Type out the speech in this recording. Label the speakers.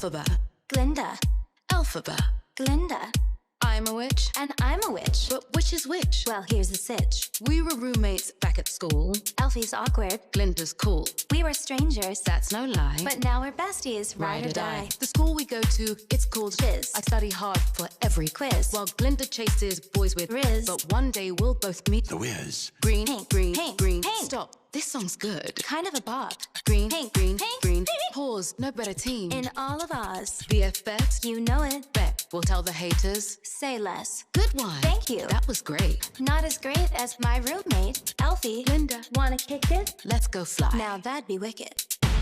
Speaker 1: Alphabet,
Speaker 2: Glinda,
Speaker 1: alphabet.
Speaker 2: Glinda.
Speaker 1: I'm a witch,
Speaker 2: And I'm a witch.
Speaker 1: but which is which?
Speaker 2: Well, here's the sitch.
Speaker 1: We were roommates back at school.
Speaker 2: Elfie's awkward.
Speaker 1: Glinda's cool.
Speaker 2: We were strangers.
Speaker 1: That's no lie.
Speaker 2: But now we're besties, ride or die.
Speaker 1: The school we go to, it's called
Speaker 2: Fizz.
Speaker 1: I study hard for every
Speaker 2: Quiz.
Speaker 1: while Glinda chases boys with
Speaker 2: Riz.
Speaker 1: But one day we'll both meet
Speaker 3: The Wiz.
Speaker 1: green,
Speaker 2: Pink,
Speaker 1: green,
Speaker 2: pink,
Speaker 1: green.
Speaker 2: pink.
Speaker 1: Stop. This song's good.
Speaker 2: Kind of a bop.
Speaker 1: Green,
Speaker 2: Pink,
Speaker 1: green,
Speaker 2: pink,
Speaker 1: green.
Speaker 2: pink.
Speaker 1: Pause. No better team.
Speaker 2: In all of Oz.
Speaker 1: BFFs.
Speaker 2: You know it.
Speaker 1: Bet. We'll tell the haters.
Speaker 2: Say less.
Speaker 1: Good one.
Speaker 2: Thank you.
Speaker 1: That was great.
Speaker 2: Not as great as my roommate, Elfie.
Speaker 1: Glinda.
Speaker 2: Wanna kick it?
Speaker 1: Let's go fly.
Speaker 2: Now that'd be wicked.